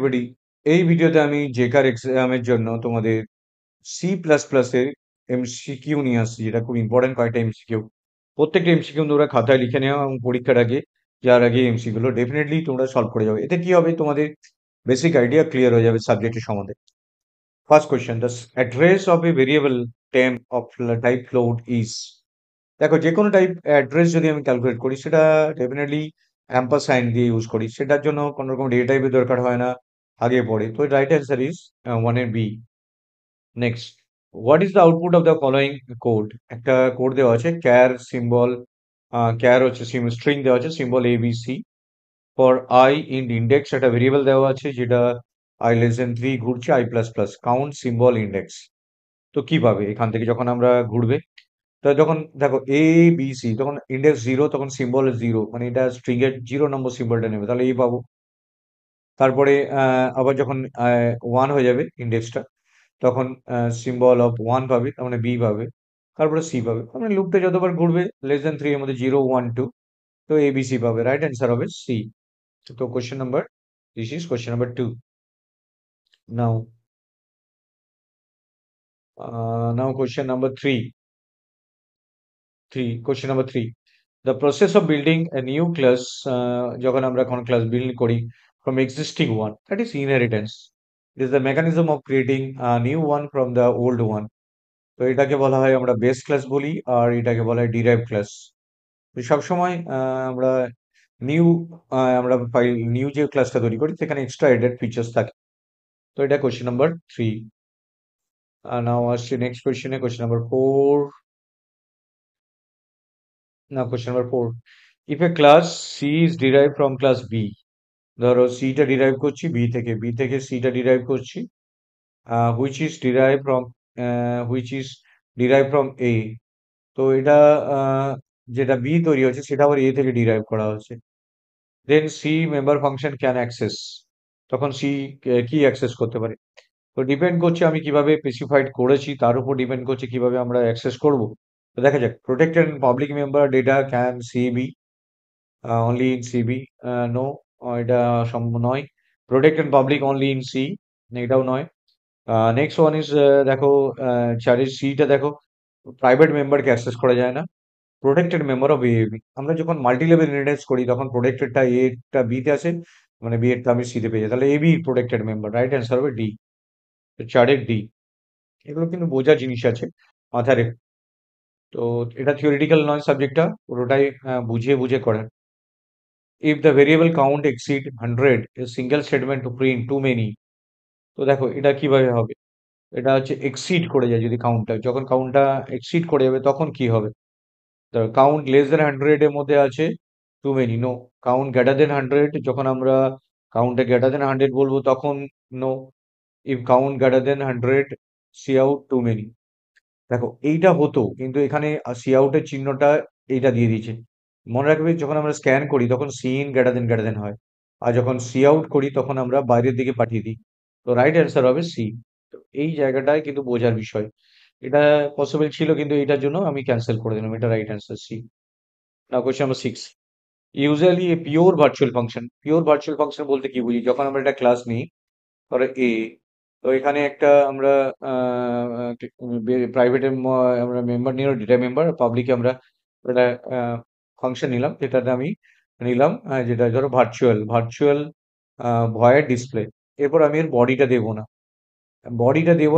এবারে এই ভিডিওতে আমি জেকার এক্সামের জন্য তোমাদের সি প্লাস প্লাসের এমসিকিউ নিয়ে আসছি, যেটা খুব ইম্পর্টেন্ট কয়েকটা এমসিকিউ। প্রত্যেকটা এমসিকিউ তোমরা খাতায় লিখে নেওয়া এবং পরীক্ষার আগে যার আগে এমসিকিউ গুলো ডেফিনেটলি তোমরা সলভ করে যাবে। এতে কি হবে, তোমাদের বেসিক আইডিয়া ক্লিয়ার হয়ে যাবে সাবজেক্টের সম্বন্ধে। First question, the address of a variable temp of type float is. দেখো, যে কোনো টাইপ অ্যাড্রেস যদি আমি ক্যালকুলেট করি, সেটা ডেফিনেটলি অ্যাম্পারসাইন দিয়ে ইউজ করি। সেটার জন্য কোনো রকম ডেটা টাইপের দরকার হয় না, আগে পড়ে। তো রাইট অ্যান্সার ইজ ওয়ান এর B. Next, what is the output of the following code. একটা কোড দেওয়া আছে, ক্যার সিম্বল, ক্যার হচ্ছে স্ট্রিং দেওয়া আছে, symbol ABC for I in index. একটা ভেরিয়েবল দেওয়া আছে যেটা i<3 ঘুরছে, i++, কাউন্ট সিম্বল ইন্ডেক্স। তো কিভাবে এখান থেকে যখন আমরা ঘুরবে, তো যখন দেখো এ বি সি, তখন ইন্ডেক্স 0, তখন সিম্বল 0, মানে এটা স্ট্রিং এর 0 নম্বর সিম্বলটা নেবে, তাহলে এই পাবো। তারপরে আবার যখন 1 হয়ে যাবে ইন্ডেক্সটা, তখন সিম্বল অফ 1 পাবে, তার মানে বি পাবে। তারপরে সি পাবে, তার মানে লুপটা যতবার ঘুরবে <3 এর মধ্যে 0 1 2, তো এবিসি পাবে। রাইট অ্যান্সার হবে সি। তো question number, this is question number 2। Now question number 3। Question number 3, the process of building a new class, যখন আমরা কোন ক্লাস বিল্ড করি from existing one, that is inheritance. It is the mechanism of creating a new one from the old one. তো এটাকে বলা হয় আমরা base class বলি, আর এটাকে বলা হয় ডিরাইভ ক্লাস। তো সবসময় আমরা নিউ নিউ যে ক্লাসটা তৈরি করি, সেখানে এক্সট্রা এডেড ফিচার্স থাকে। তো এটা কোশ্চেন নাম্বার 3। নাও আসছে নেক্সট কোশ্চেনে, কোশ্চেন নাম্বার 4। না, question number 4, if a class C is derive from class B. ধরো সিটা ডিরাইভ করছি বি থেকে সিটা ডিরাইভ করছি, which is derive from A. তো এটা যেটা বি তৈরি হচ্ছে, সেটা আবার এ থেকে ডিরাইভ করা হচ্ছে। Then C member function can access, তখন সি কি অ্যাক্সেস করতে পারে। তো ডিপেন্ড করছে আমি কিভাবে স্পেসিফাইড করেছি, তার উপর ডিপেন্ড করছে কিভাবে আমরা অ্যাক্সেস করব। তো দেখা যাক, protected public member data can CB only in CB, no, এটা সম্ভব নয়। Protected public only in C, এটাও নয়। নেক্সট ওয়ান ইজ, দেখো, চারের সিটা দেখো, প্রাইভেট মেম্বারকে অ্যাক্সেস করা যায় না। প্রোটেক্টেড মেম্বার অফ এএবি, আমরা যখন মাল্টি লেভেল ইনহেরিটেন্স করি, তখন প্রোটেক্টেডটা এটা বিতে আসে, মানে বি এরটা আমি সিতে পেয়ে যাই, তাহলে AB protected member. Right answer হবে ডি। চারের ডি। এগুলো কিন্তু বোঝার জিনিস আছে, মাথায় রেখে। তো এটা থিওরিটিক্যাল নয়, সাবজেক্টটা পুরোটাই বুঝিয়ে বুঝে করার। If the variable count exceed 100, a single statement to print too many. তো দেখো এটা কিভাবে হবে, এটা হচ্ছে এক্সিড করে যায় যদি কাউন্টটা, যখন কাউন্টটা এক্সিড করে যাবে তখন কি হবে। কাউন্ট লেস দেন 100 এর মধ্যে আছে, too many, no. Count greater than 100, যখন আমরা কাউন্টে গ্রেটার দেন 100 বলবো, তখন no. If count greater than 100, C out, too many. দেখো এইটা হতো, কিন্তু এখানে সি আউটের চিহ্নটা এইটা দিয়ে দিয়েছে। মনে রাখবে, যখন আমরা স্ক্যান করি তখন সি ইন গ্রেটার দেন হয়, আর যখন সি আউট করি তখন আমরা বাইরের দিকে পাঠিয়ে দিই। তো রাইট অ্যান্সার হবে সি। তো এই জায়গাটায় কিন্তু বোঝার বিষয়। এটা পসিবল ছিল, কিন্তু এটার জন্য আমি ক্যান্সেল করে দিলাম। এটা right answer C. Now question number 6, usually a pure virtual function বলতে কি বুঝি, যখন আমরা একটা ক্লাস নিই, ধরো এ, তো এখানে একটা আমরা প্রাইভেটে আমরা মেম্বার নিলাম, ডেটা মেম্বার, পাবলিকে আমরা একটা ফাংশন নিলাম, যেটাতে আমি নিলাম যেটা ধরো ভার্চুয়াল ভয়েড ডিসপ্লে। এরপর আমি এর বডিটা দেবো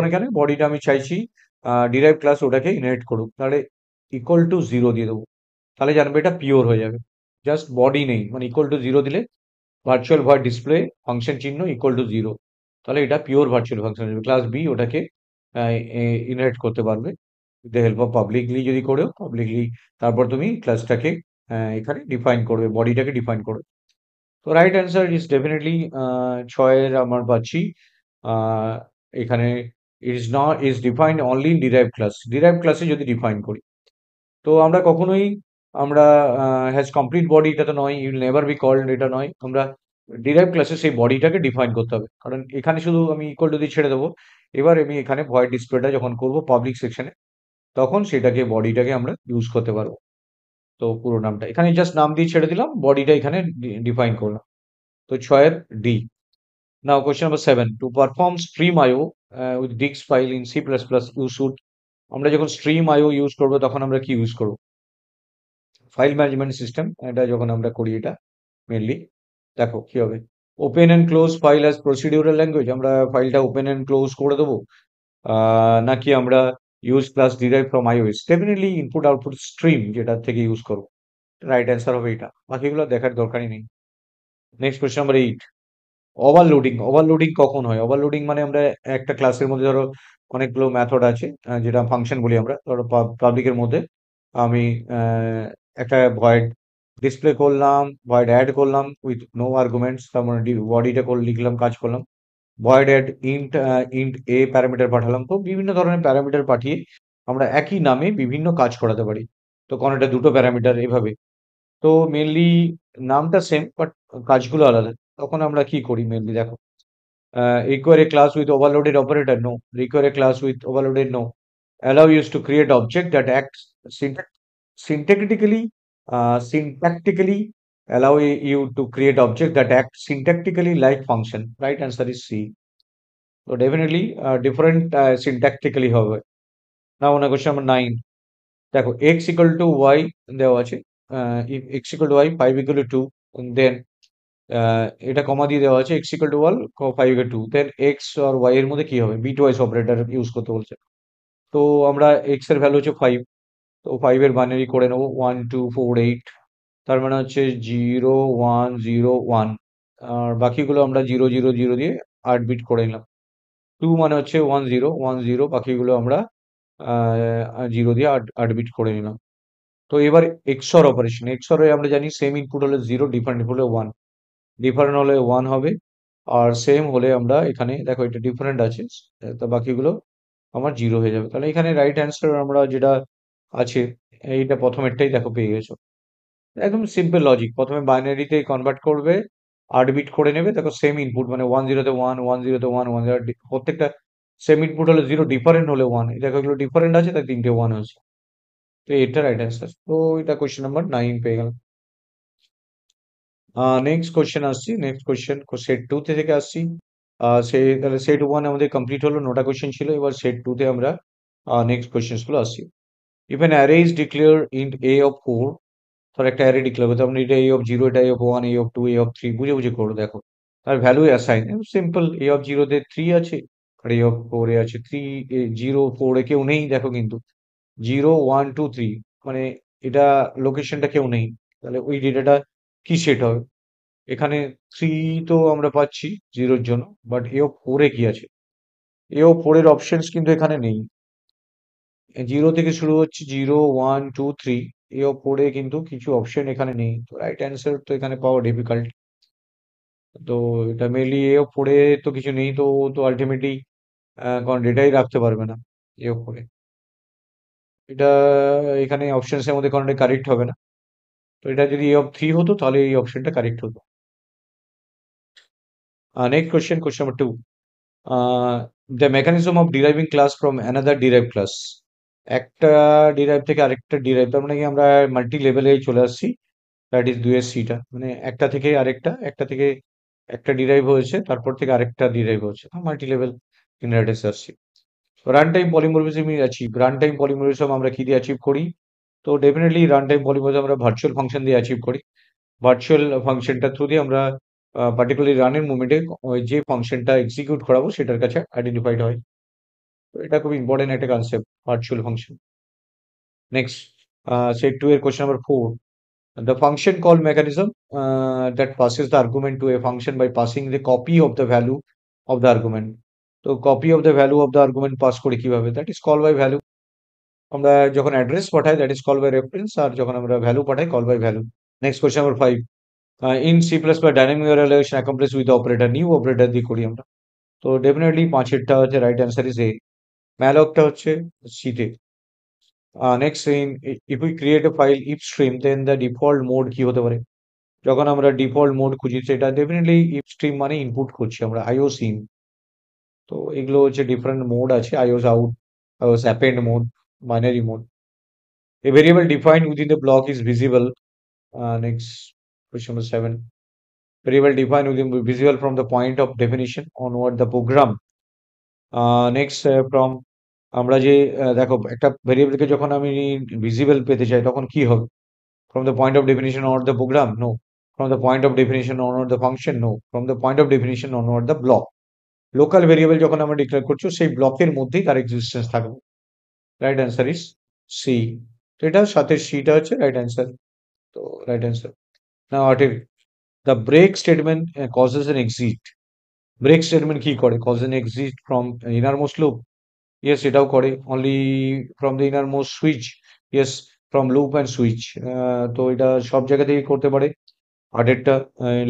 না কেন, বডিটা আমি চাইছি ডিরাইভ ক্লাস ওটাকে ইনহেরিট করুক, তাহলে ইকুয়াল টু 0 দিয়ে দেবো, তাহলে জানবে এটা পিওর হয়ে যাবে। জাস্ট বডি নেই, মানে ইকুয়াল টু 0 দিলে ভার্চুয়াল ভয়েড ডিসপ্লে ফাংশন চিহ্ন ইকুয়াল টু 0, তাহলে এটা পিওর ভার্চুয়াল ফাংশন হবে। ক্লাস বি ওটাকে ইনহেরিট করতে পারবে with the help of publicly, যদি করেও পাবলিকলি, তারপর তুমি ক্লাসটাকে এখানে ডিফাইন করবে, বডিটাকে ডিফাইন করবে। তো রাইট অ্যান্সার ইজ ডেফিনেটলি 6-এর আমার পাচ্ছি। আহ, এখানে is defined only in derive ক্লাসে যদি ডিফাইন করি, তো আমরা কখনোই আমরা হ্যাজ কমপ্লিট বডি, এটা তো নয়, ইউল নেভার বি কল্ড, এটা নয়। আমরা ডিরাইভ ক্লাসে সেই বডিটাকে ডিফাইন করতে হবে, কারণ এখানে শুধু আমি ইকুয়াল টু দিয়ে ছেড়ে দেবো। এবার আমি এখানে ভয়েড ডিসপ্লেটা যখন করব পাবলিক সেকশনে, তখন সেটাকে বডিটাকে আমরা ইউজ করতে পারবো। তো পুরো নামটা এখানে জাস্ট নাম দিয়ে ছেড়ে দিলাম, বডিটা এখানে ডিফাইন করলাম। তো 6-এর D. Now, question number 7. To perform stream IO with Dix file in C++, you should আমরা যখন stream IO ইউজ করব তখন আমরা কি ইউজ করব? ফাইল ম্যানেজমেন্ট সিস্টেম এটা যখন আমরা করি এটা মেনলি দেখো কি হবে open and close file as procedural language আমরা ফাইলটা ওপেন অ্যান্ড ক্লোজ করে দেবো নাকি আমরা use class derive from iOS definitely input output stream যেটা থেকে ইউজ করবো রাইট অ্যান্সার হবে এটা বাকিগুলো দেখার দরকারই নেই next question number 8 overloading overloading কখন হয় ওভারলোডিং মানে আমরা একটা ক্লাসের মধ্যে ধরো অনেকগুলো মেথড আছে যেটা ফাংশন বলি আমরা ধরো পাবলিকের মধ্যে আমি একটা ভয়েড ডিসপ্লে করলাম ভয়েড অ্যাড করলাম উইথ নো আর্গুমেন্টস তার মানে বডিটা করে লিখলাম কাজ করলাম ভয়েড অ্যাড ইন্ট ইন্ট এ প্যারামিটার পাঠালাম তো বিভিন্ন ধরনের প্যারামিটার পাঠিয়ে আমরা একই নামে বিভিন্ন কাজ করাতে পারি তো কোনটা দুটো প্যারামিটার এভাবে তো মেনলি নামটা সেম বাট কাজগুলো আলাদা তখন আমরা কি করি মেনলি দেখো require a class with overloaded operator no require a class with overloaded no allow us to create object that acts syntactically syntactically allow you to create object that act syntactically like function right answer is C so definitely different syntactically হবে now on question number 9 দেখো x equal to y দেওয়া আছে if x equal to y 5 equal to 2 then এটা কমা দিয়ে দেওয়া আছে x equal to 1 5 equal to 2 then x R y এর মধ্যে কি হবে বিটওয়াইজ অপারেটর ইউজ করতে বলছে তো আমরা x এর ভ্যালু হচ্ছে 5 তো 5 এর বাইনারি করে নেবো 1 2 4 8 তার মানে হচ্ছে 0 1 0 1 আর বাকিগুলো আমরা 0 0 0 দিয়ে 8 বিট করে নিলাম 2 মানে হচ্ছে 1 0 1 0 বাকিগুলো আমরা 0 দিয়ে 8 বিট করে নিলাম তো এবার XOR অপারেশন XOR এ আমরা জানি সেম ইনপুট হলে 0 ডিফারেন্ট হলে 1 ডিফারেন্ট হলে 1 হবে আর সেম হলে আমরা এখানে দেখো এটা ডিফারেন্ট আছে তো বাকিগুলো আমার 0 হয়ে যাবে তাহলে এখানে রাইট অ্যান্সার আমরা যেটা আছে এইটা প্রথমেরটাই দেখো পেয়ে গেছো একদম সিম্পল লজিক প্রথমে বাইনারিতে কনভার্ট করবে 8 বিট করে নেবে দেখো সেম ইনপুট মানে 1 0 তে 1 1 0 তে 1 1 0 প্রত্যেকটা সেম ইনপুট হলে 0 ডিফারেন্ট হলে 1 এই দেখো এগুলো ডিফারেন্ট আছে তাই তিনটে 1 হচ্ছে তো এটা রাইট অ্যান্সার তো এটা কোশ্চেন নাম্বার 9 পেয়ে গেলাম নেক্সট কোশ্চেন আসছি নেক্সট কোশ্চেন সেট 2 থেকে আসছি তাহলে সেট 1 আমাদের কমপ্লিট হলো 9টা কোশ্চেন ছিল এবার সেট 2 তে আমরা নেক্সট কোশ্চেন গুলো আসছি if an array is declare in a of 4 ধর একটা অ্যারে ডিক্লেয়ার করতে আমরা এটা এ অফ 0 এটা A of 1 A of 2 A of 3 বুঝে বুঝে করো দেখো তার value assign simple A of 0 তে 3 আছে আর এ অফ 4 এ আছে 3 0 4 এ কেউ নেই দেখো কিন্তু 0 1 2 3 মানে এটা লোকেশনটা কেউ নেই তাহলে ওই ডেটাটা কি সেট হবে এখানে 3 তো আমরা পাচ্ছি 0 এর জন্য বাট এও 4 এ কি আছে এও 4 এর অপশনস কিন্তু এখানে নেই 0 থেকে শুরু হচ্ছে 0 1 2 3 এও 4 এ কিন্তু কিছু অপশন এখানে নেই তো রাইট অ্যান্সার তো এখানে পাওয়া ডিফিকাল্ট তো এটা মেনলি এও 4 এ তো কিছু নেই তো ও তো আলটিমেটলি কোন ডেটাই রাখতে পারবে না এও 4 এ এটা এখানে অপশনস এর মধ্যে কোনটা কারেক্ট হবে না তো এটা যদি এ অফ 3 হতো তাহলে এই অপশনটা কারেক্ট হতো next question question number 2 the mechanism of deriving class from another derived class একটা ডিরাইভ থেকে আরেকটা ডিরাইভ তার মানে কি আমরা মাল্টি লেভেলে চলে আসছি দ্যাট ইজ 2 এর সিটা মানে একটা থেকে আরেকটা একটা থেকে একটা ডিরাইভ হয়েছে তারপর থেকে আরেকটা ডিরাইভ হচ্ছে মাল্টি লেভেল ইনহেরিটেন্স আসছে run time polymorphism achieve run time polymorphism আমরা কি দিয়ে অ্যাচিভ করি তো ডেফিনেটলি রান টাইম পলিমরফিজম আমরা ভার্চুয়াল ফাংশন দিয়ে অ্যাচিভ করি ভার্চুয়াল ফাংশনটা থ্রু দিয়ে আমরা পার্টিকুলারলি রানের মুভমেন্টে যে ফাংশনটা এক্সিকিউট করাবো সেটার কাছে আইডেন্টিফাইড হয় তো এটা খুব ইম্পর্টেন্ট একটা concept virtual function next set 2 এর question number 4 the function call mechanism that passes the argument to a function by passing the copy of the value of the argument তো copy of the value of the argument pass করি কিভাবে that is call by value আমরা যখন address পাঠাই that is call by reference আর যখন আমরা value পাঠাই call by value next question number 5 in C plus plus dynamic relation accomplish with operator new operator দিয়ে করি আমরা তো ডেফিনেটলি পাঁচেরটা হচ্ছে রাইট অ্যান্সার ইজ এ ম্যালকটা হচ্ছে সিতে next in if we create a file if stream then the default mode কি হতে পারে যখন আমরা ডিফল্ট মোড খুঁজি সেটা ডেফিনেটলি ইফ স্ট্রিম মানে ইনপুট করছি আমরা আইওস ইন তো এগুলো হচ্ছে ডিফারেন্ট মোড আছে ios out ios append mode binary mode a variable defined within the block is visible next question number 7 variable defined within visible from the point of definition onward the program. Next from আমরা যে দেখো একটা ভেরিয়েবলকে যখন আমি visible পেতে চাই তখন কি হবে? From the point of definition onward the program? No. From the point of definition onward the function? No. From the point of definition onward the block. Local variable যখন আমরা ডিক্লেয়ার করছি সেই ব্লকের মধ্যেই তার এক্সিস্টেন্স থাকবে। Right answer is C. তো এটা সাথে সিটা হচ্ছে রাইট অ্যান্সার। তো রাইট অ্যান্সার। না what the break statement causes an exit. Break statement কি করে? Cause an exit from innermost loop? Yes, এটাও করে। Only from the innermost switch? Yes, from loop and switch. তো এটা সব জায়গা থেকে করতে পারে। আগেরটা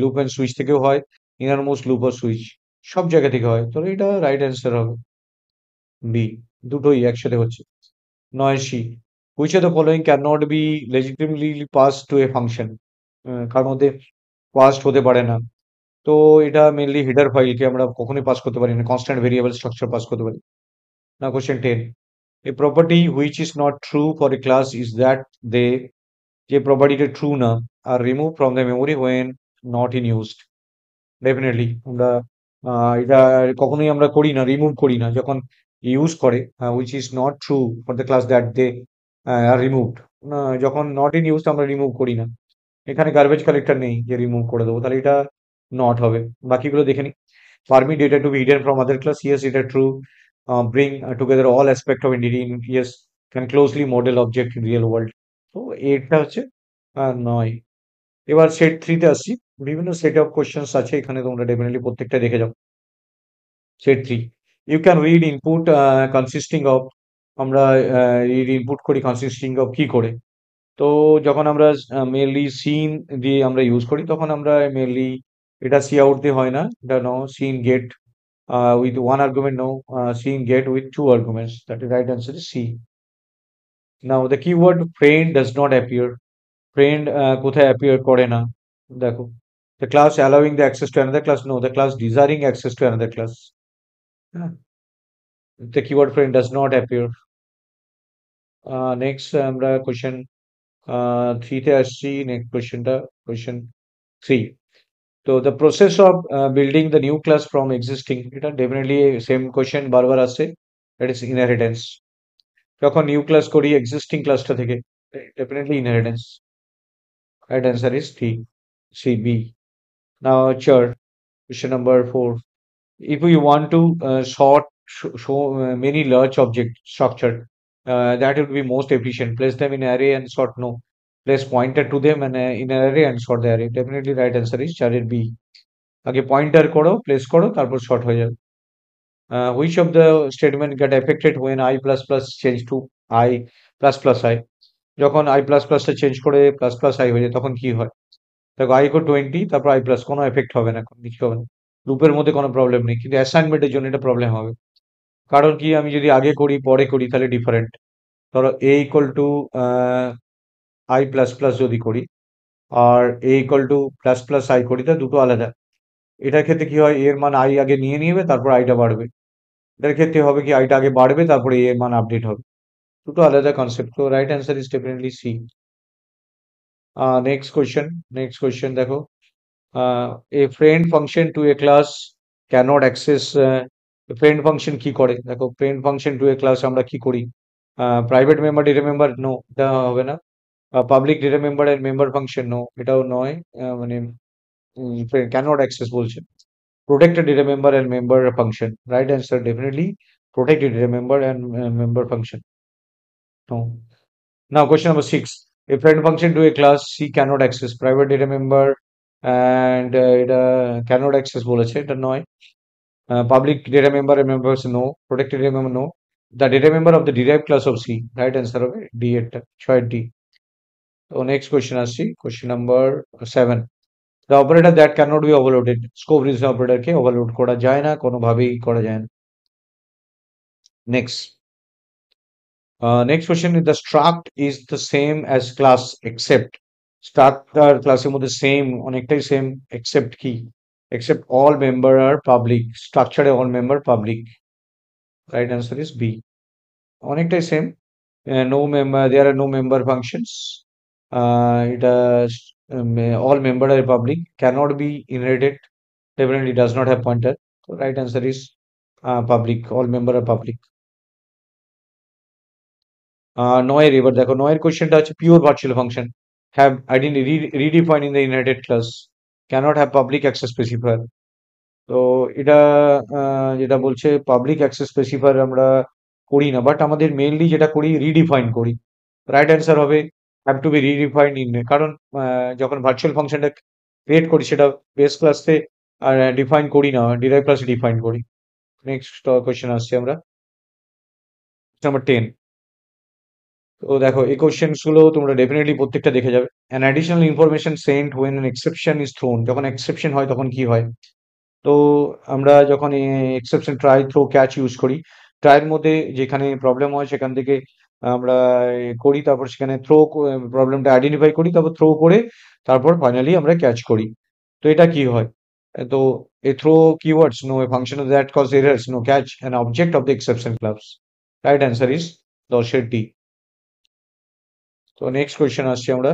লুপ অ্যান্ড সুইচ থেকেও হয়, ইনারমোস্ট লুপ আর সুইচ সব জায়গা থেকে হয়। তো এটা রাইট অ্যান্সার হবে বি। দুটোই একসাথে হচ্ছে। ৯ C. Which of the following can not be legitimately pass to a function? কার মধ্যে পাসড হতে পারে না? তো এটা মেনলি হেডার ফাইলকে আমরা কখনোই পাস করতে পারি না, কনস্ট্যান্ট ভেরিয়েবল স্ট্রাকচার পাস করতে পারি না। Question 10, a property which is not true for a class is that they, যে প্রপার্টিটা ট্রু না, আর remove from the memory when not in used. Definitely আমরা এটা কখনোই আমরা করি না, রিমুভ করি না যখন ইউজ করে। Which is not true for the class that they are removed. যখন নট ইন ইউজ আমরা রিমুভ করি না। এখানে গার্বেজ কালেক্টর নেই যে রিমুভ করে দেবো, তাহলে এটা নট হবে। বাকিগুলো দেখে নিই। Permit data to be hidden from other class? Yes, এটা true. Bring together all aspect of entity? Yes. Can closely model object in real world? তো এটা হচ্ছে নয়। এবার সেট থ্রিতে আসছি। বিভিন্ন সেট অফ কোয়েশ্চেন্স আছে এখানে, তোমরা ডেফিনেটলি প্রত্যেকটা দেখে যাও। Set three, you can read input consisting of. আমরা রিড ইনপুট করি কনসিস্টিং অফ কি করে? তো যখন আমরা মেনলি সিন দিয়ে আমরা ইউজ করি তখন আমরা মেনলি এটা সি আউট দিয়ে হয় না, এটা no cin get with one argument, no cin get with two arguments. That is right answer is C. Now the keyword friend does not appear. Friend কোথায় অ্যাপিয়ার করে না? দেখো, the class allowing the access to another class? No, the class desiring access to another class. হ্যাঁ, the keyword friend does not appear. Next আমরা question থ্রিতে আসছি। Next কোয়েশ্চেনটা question three. তো the process of building the new class from existing, এটা definitely same question বারবার আসছে। That is inheritance. যখন নিউ ক্লাস করি এক্সিস্টিং ক্লাসটা থেকে, definitely inheritance. Right answer is three C B. Now চার question number 4. If we want to show many large object structure, that would be most efficient. Place them in array and sort? No. Place pointer to them and in an array and sort the array. Definitely right answer is চারের B. আগে pointer করো, place করো, তারপর sort হয়ে যাবে। Which of the statement get affected when I plus plus change to I plus plus I? যখন I plus plus টা change করে প্লাস প্লাস I হয়ে যায় তখন কি হয়? দেখো I ইকুয়াল 20, তারপর I প্লাস, কোনো এফেক্ট হবে না, কিছু হবে না। লুপের মধ্যে কোনো প্রবলেম নেই, কিন্তু অ্যাসাইনমেন্টের জন্য এটা প্রবলেম হবে। কারণ কি, আমি যদি আগে করি পরে করি তাহলে ডিফারেন্ট। ধরো A equal to I plus plus যদি করি আর A equal to plus plus I করি, তা দুটো আলাদা। এটার ক্ষেত্রে কি হয়, এর মান আই আগে নিয়ে নিবে তারপর আইটা বাড়বে। এটার ক্ষেত্রে হবে কি, আইটা আগে বাড়বে তারপরে এর মান আপডেট হবে। দুটো আলাদা কনসেপ্ট। তো right answer is definitely C. Next question দেখো। A friend function to a class cannot access. Friend function কি করে? দেখো, friend function to a class আমরা কি করি? Private member data member? No, এটা হবে না। Public data member and member function? No, এটাও নয়। মানে ক্যানট অ্যাক্সেস বলছে। Protected data member and member function? Right answer definitely protected data member and member function. No. Now question number 6. A friend function to a class C cannot access private data member and এটা cannot access বলেছে, এটা নয়। Public data member and members? No. Protected data member? No. The data member of the derived class of C? Right answer হবে D, এটা 6 D। তো next question আসছি, question number 7। The operator that cannot be overloaded. Scope reducer অপারেটরকে overload করা যায় না, কোনোভাবেই করা যায় না। Next question, the struct is the same as class except। struct আর ক্লাসের মধ্যে সেম, অনেকটাই সেম, except কি? except all member are public। structure all member public। right answer is B। অনেকটাই same. no member, there are no member functions। এটা all member are public, cannot be inherited, definitely does not have pointer. So right answer is public, all member are public. নয়ের এবার দেখো, নয়ের কোয়েশ্চেনটা হচ্ছে pure virtual function have আইডেন্টি redefine in the inherited class, cannot have public access specifier. তো এটা যেটা বলছে পাবলিক অ্যাক্সেস স্পেসিফায়ার আমরা করি না, বাট আমাদের মেইনলি যেটা করি রিডিফাইন করি। রাইট অ্যান্সার হবে have to be redefine in, কারণ যখন ভার্চুয়াল ফাংশনটা ক্রিয়েট করি সেটা বেস ক্লাসে ডিফাইন করি না, ডিরাইভ ক্লাসে ডিফাইন করি। নেক্সট কোয়েশ্চেন আসছি আমরা, নাম্বার 10। তো দেখো এই কোশ্চেন্স গুলো তোমরা ডেফিনেটলি প্রত্যেকটা দেখে যাবে। An additional information sent when an exception is thrown, যখন এক্সেপশন হয় তখন কি হয়? তো আমরা যখন exception try throw catch use করি, ট্রাইয়ের মধ্যে যেখানে প্রবলেম হয় সেখান থেকে আমরা করি, তারপর সেখানে থ্রো প্রবলেমটা আইডেন্টিফাই করি, তারপর থ্রো করে তারপর ফাইনালি আমরা ক্যাচ করি। তো এটা কি হয়? তো a throw keywords no a function that cause errors no catch an object of the exception class. Right answer is 10-এর ডি। তো নেক্সট কোয়েশ্চেন আসছি আমরা,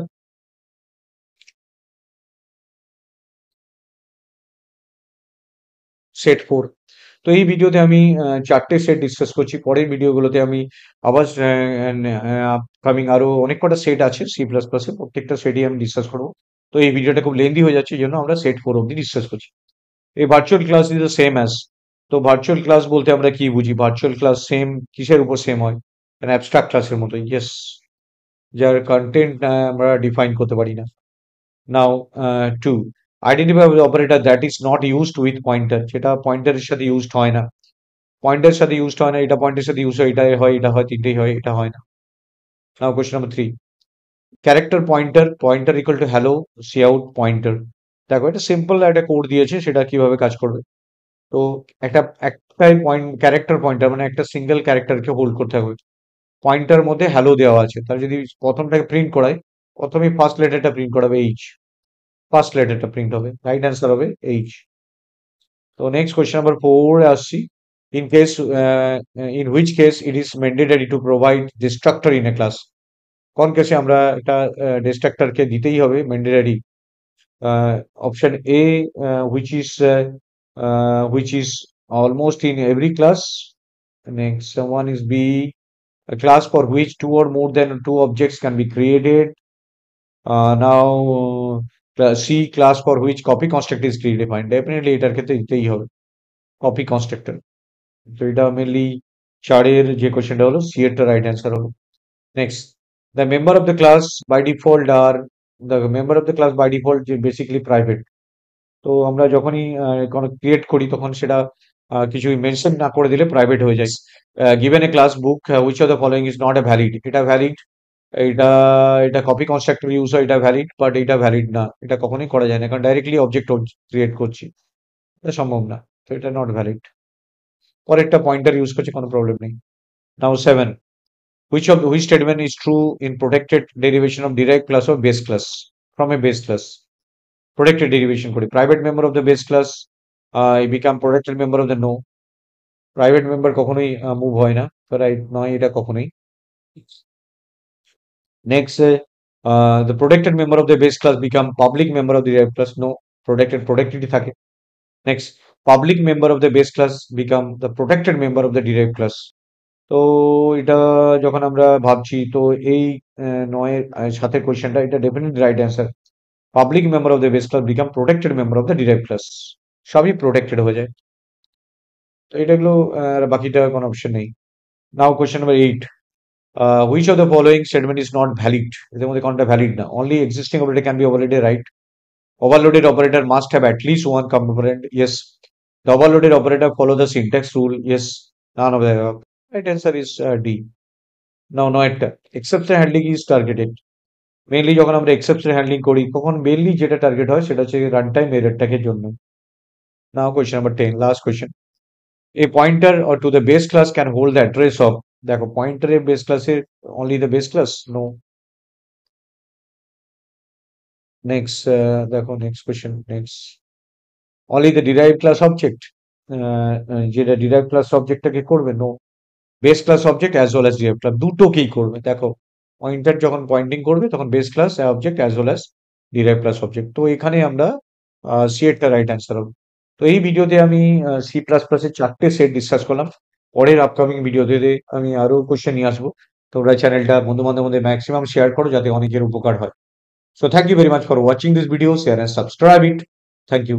সেট 4। তো এই ভিডিওতে আমি 4টে সেট ডিসকাস করছি, পরের ভিডিওগুলোতে আমি আবার আপকামিং আরো অনেক কটা সেট আছে সি প্লাস প্লাসে, প্রত্যেকটা সেটই আমি ডিসকাস করবো। তো এই ভিডিওটা খুব লেন্দি হয়ে যাচ্ছে, এই জন্য আমরা সেট 4 অব্দি ডিসকাস করছি। এই virtual class is the same as, তো ভার্চুয়াল ক্লাস বলতে আমরা কি বুঝি? ভার্চুয়াল ক্লাস সেম কিসের উপর সেম হয়? অ্যাবস্ট্রাক্ট ক্লাসের মতো, ইয়েস, যার কন্টেন্ট আমরা ডিফাইন করতে পারি না। নাও 2, identify the operator that is not used with pointer, যেটা পয়েন্টারের সাথে ইউজড হয় না, পয়েন্টের সাথে ইউজড হয় না, এটা পয়েন্টের সাথে ইউজ হয়, এটা হয়, এটা হয়, তিনটেই হয়, এটা হয় না। Now question number 3, character pointer, pointer equal to hello C out pointer. দেখো এটা সিম্পল একটা কোড দিয়েছে, সেটা কিভাবে কাজ করবে। তো একটা একটাই পয়েন্ট ক্যারেক্টার পয়েন্টার, মানে একটা সিঙ্গেল ক্যারেক্টারকে হোল্ড করতে হবে। পয়েন্টার মধ্যে হ্যালো দেওয়া আছে, তার যদি প্রথমটাকে প্রিন্ট করায়, প্রথমেই ফার্স্ট লেটারটা প্রিন্ট করাবে এইচ, ফার্স্ট লেটারটা প্রিন্ট হবে, রাইট অ্যান্সার হবে এইচ। তো নেক্সট কোয়েশ্চেন নাম্বার 4 এ আসছি, in case in which case it is mandatory to provide destructor in a class, কোন কেসে আমরা একটা ডিস্ট্রাক্টরকে দিতেই হবে mandatory? Option A which is almost in every class. Next one is B, a class for which two or more than two objects can be created. Now C, class for which copy constructor is predefined. Definitely এটার ক্ষেত্রে দিতেই হবে copy constructor. তো এটা mainly 4-এর যে কোশ্চেনটা হলো C এরটা রাইট অ্যান্সার হলো। Next, the member of the class by default are, the member of the class by default যে বেসিক্যালি প্রাইভেট। তো আমরা যখনই কোনো ক্রিয়েট করি তখন সেটা কিছুই মেনশন না করে দিলে প্রাইভেট হয়ে যায়। Given a class book which of the following is not a valid, এটা ভ্যালিড, এটা এটা কপি কনস্ট্রাক্টর ইউজ হয়, এটা ভ্যালিড, বাট এটা ভ্যালিড না, এটা কখনোই করা যায় না, কারণ ডাইরেক্টলি অবজেক্ট ক্রিয়েট করছি, এটা সম্ভব না, তো এটা নট ভ্যালিড। পরেরটা পয়েন্টার ইউজ করছে, কোনো প্রবলেম নেই। নাও 7, which statement is true in protected derivation of derived class or base class from a base class? Protected derivation করি, private member of the base class I become protected member of the, no, private member কখনোই move হয় না, তো right নয় এটা কখনোই। Next, the protected member of the base class become public member of the derived class, no, protected থাকে। Next, public member of the base class become the protected member of the derived class। তো এটা যখন আমরা ভাবছি, তো এই 9-এর সাথে কোয়েশ্চেনটা, এটা definitely right answer. Public member of the base class become protected member of the derive class, সবই প্রোটেক্টেড হয়ে যায়। তো এটাগুলো বাকিটা কোনো অপশন নেই। Now question number 8, which of the following statement is not valid, এদের মধ্যে কোনটা ভ্যালিড না? Only existing operator can be overloaded, right. Overloaded operator must have at least one component, yes. The overloaded operator follow the syntax rule, yes. None of the above, right answer is D. Now নয়টা, exception handling is targeted, mainly যখন আমরা exception handling করি তখন mainly যেটা target হয় সেটা হচ্ছে run time এররটাকের জন্য। Now question number 10, last question, a pointer or to the base class can hold the address of, দেখো পয়েন্টারের বেস ক্লাসের only the base class, no. Next, দেখো next question, next, only the derive class object, যেটা derive class অবজেক্টটাকে করবে, no. Base class object as well as derive class দুটোকেই করবে। দেখো পয়েন্টার যখন পয়েন্টিং করবে তখন base class object as well as derive plus object. তো এখানে আমরা সি এরটা রাইট অ্যান্সার হবে। তো এই ভিডিওতে আমি সি প্লাস প্লাসের 4টে সেট ডিসকাস করলাম। পরের আপকামিং ভিডিওতে আমি আরো কোশ্চেন নিয়ে আসবো। তোমরা চ্যানেলটা বন্ধু বান্ধবের মধ্যে ম্যাক্সিমাম শেয়ার করো যাতে অনেকের উপকার হয়। So thank you very much for watching this video. Share and subscribe it. Thank you.